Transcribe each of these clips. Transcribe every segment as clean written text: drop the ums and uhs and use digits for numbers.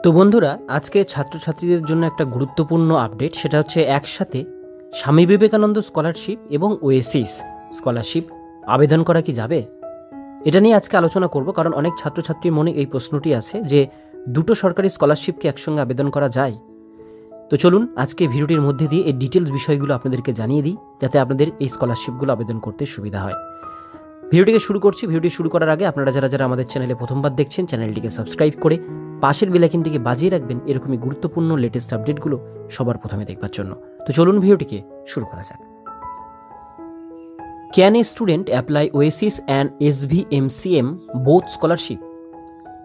তো বন্ধুরা, আজকে ছাত্রছাত্রীদের জন্য একটা গুরুত্বপূর্ণ আপডেট, সেটা হচ্ছে একসাথে স্বামী বিবেকানন্দ স্কলারশিপ এবং ওয়েসিস স্কলারশিপ আবেদন করা কি যাবে? এটা নিয়ে আজকে আলোচনা করব, কারণ অনেক ছাত্রছাত্রীর মনে এই প্রশ্নটি আছে যে দুটো সরকারি স্কলারশিপকে একসঙ্গে আবেদন করা যায়। তো চলুন আজকে ভিডিওটির মধ্যে দিয়ে এই ডিটেলস বিষয়গুলো আপনাদেরকে জানিয়ে দিই, যাতে আপনাদের এই স্কলারশিপগুলো আবেদন করতে সুবিধা হয়। ভিডিওটিকে শুরু করছি। ভিডিওটি শুরু করার আগে আপনারা যারা আমাদের চ্যানেলে প্রথমবার দেখছেন, চ্যানেলটিকে সাবস্ক্রাইব করে পাশের বেল আইকনটিকে বাজিয়ে রাখবেন এরকমই গুরুত্বপূর্ণ লেটেস্ট আপডেটগুলো সবার প্রথমে দেখবার জন্য। তো চলুন ভিডিওটিকে শুরু করা যাক। Can a student apply Oasis and SVMCM both scholarship?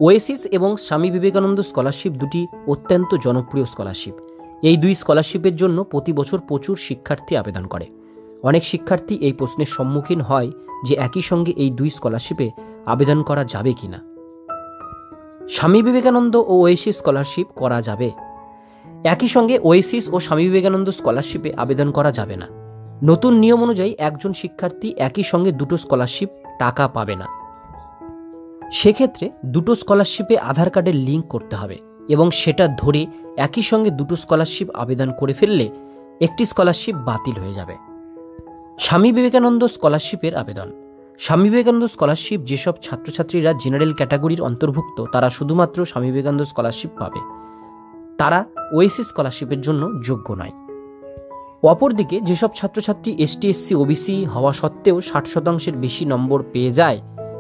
Oasis এবং স্বামী বিবেকানন্দ স্কলারশিপ দুটি অত্যন্ত জনপ্রিয় স্কলারশিপ। এই দুই স্কলারশিপের জন্য প্রতি বছর প্রচুর শিক্ষার্থী আবেদন করে। অনেক শিক্ষার্থী এই প্রশ্নের সম্মুখীন হয় যে একই সঙ্গে এই দুই স্কলারশিপে আবেদন করা যাবে কিনা। স্বামী বিবেকানন্দ ও ওয়েসিস স্কলারশিপ করা যাবে। একই সঙ্গে ওয়েসিস ও স্বামী বিবেকানন্দ স্কলারশিপে আবেদন করা যাবে না। নতুন নিয়ম অনুযায়ী একজন শিক্ষার্থী একই সঙ্গে দুটো স্কলারশিপ টাকা পাবে না। সেক্ষেত্রে দুটো স্কলারশিপে আধার কার্ডের লিঙ্ক করতে হবে এবং সেটা ধরে একই সঙ্গে দুটো স্কলারশিপ আবেদন করে ফেললে একটি স্কলারশিপ বাতিল হয়ে যাবে। স্বামী বিবেকানন্দ স্কলারশিপের আবেদন। স্বামী বিবেকানন্দ স্কলারশিপ যেসব ছাত্রছাত্রীরা জেনারেল ক্যাটাগরির অন্তর্ভুক্ত তারা শুধুমাত্র স্বামী বিবেকানন্দ স্কলারশিপ পাবে, তারা ওয়েসিস স্কলারশিপের জন্য যোগ্য নয়। অপরদিকে যেসব ছাত্রছাত্রী ST SC OBC হওয়া সত্ত্বেও 60% বেশি নম্বর পেয়ে যায়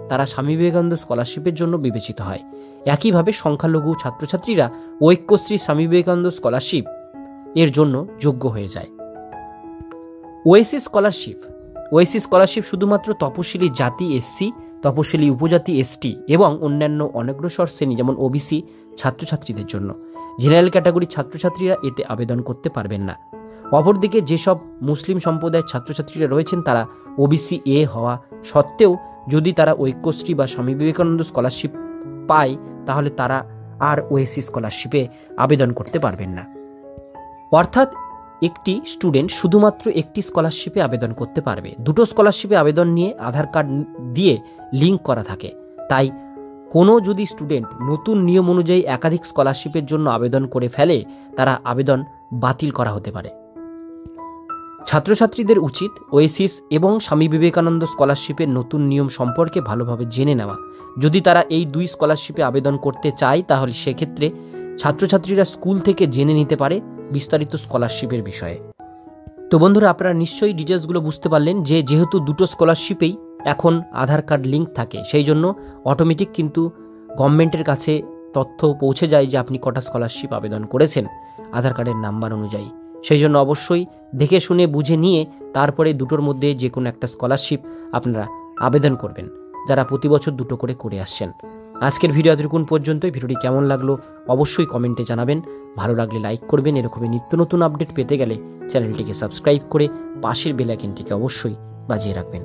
তারা স্বামী বিবেকানন্দ স্কলারশিপের জন্য বিবেচিত হয়। একইভাবে সংখ্যালঘু ছাত্রছাত্রীরা ঐক্যশ্রী স্বামী বিবেকানন্দ স্কলারশিপ এর জন্য যোগ্য হয়ে যায়। Oasis scholarship. ওয়েসিস স্কলারশিপ শুধুমাত্র তপশিলি জাতি SC, তপশিলি উপজাতি ST এবং অন্যান্য অনগ্রসর শ্রেণী যেমন OBC ছাত্রছাত্রীদের জন্য। জেনারেল ক্যাটাগরির ছাত্রছাত্রীরা এতে আবেদন করতে পারবেন না। অপরদিকে যেসব মুসলিম সম্প্রদায়ের ছাত্রছাত্রীরা রয়েছেন তারা OBC A হওয়া সত্ত্বেও যদি তারা ঐক্যশ্রী বা স্বামী বিবেকানন্দ স্কলারশিপ পায় তাহলে তারা আর ওয়েসিস স্কলারশিপে আবেদন করতে পারবেন না। অর্থাৎ একটি স্টুডেন্ট শুধুমাত্র একটি স্কলারশিপে আবেদন করতে পারবে। দুটো স্কলারশিপে আবেদন নিয়ে আধার কার্ড দিয়ে লিঙ্ক করা থাকে। তাই কোনো যদি স্টুডেন্ট নতুন নিয়ম অনুযায়ী একাধিক স্কলারশিপের জন্য আবেদন করে ফেলে তারা আবেদন বাতিল করা হতে পারে। ছাত্রছাত্রীদের উচিত ওয়েসিস এবং স্বামী বিবেকানন্দ স্কলারশিপের নতুন নিয়ম সম্পর্কে ভালোভাবে জেনে নেওয়া। যদি তারা এই দুই স্কলারশিপে আবেদন করতে চায় তাহলে সেক্ষেত্রে ছাত্রছাত্রীরা স্কুল থেকে জেনে নিতে পারে বিস্তারিত স্কলারশিপের বিষয়ে। তো বন্ধুরা, আপনারা নিশ্চয়ই ডিটেলসগুলো বুঝতে পারলেন যে যেহেতু দুটো স্কলারশিপেই এখন আধার কার্ড লিঙ্ক থাকে সেই জন্য অটোমেটিক কিন্তু গভর্নমেন্টের কাছে তথ্য পৌঁছে যায় যে আপনি কটা স্কলারশিপ আবেদন করেছেন আধার কার্ডের নাম্বার অনুযায়ী। সেই জন্য অবশ্যই দেখে শুনে বুঝে নিয়ে তারপরে দুটোর মধ্যে যে কোনো একটা স্কলারশিপ আপনারা আবেদন করবেন, যারা প্রতি বছর দুটো করে আসছেন। আজকের ভিডিও এতটুকুন পর্যন্তই। ভিডিওটি কেমন লাগলো অবশ্যই কমেন্টে জানাবেন। ভালো লাগলে লাইক করবেন। এরকমই নিত্য নতুন আপডেট পেতে গেলে চ্যানেলটিকে সাবস্ক্রাইব করে পাশের বেল আইকনটিকে অবশ্যই বাজিয়ে রাখবেন।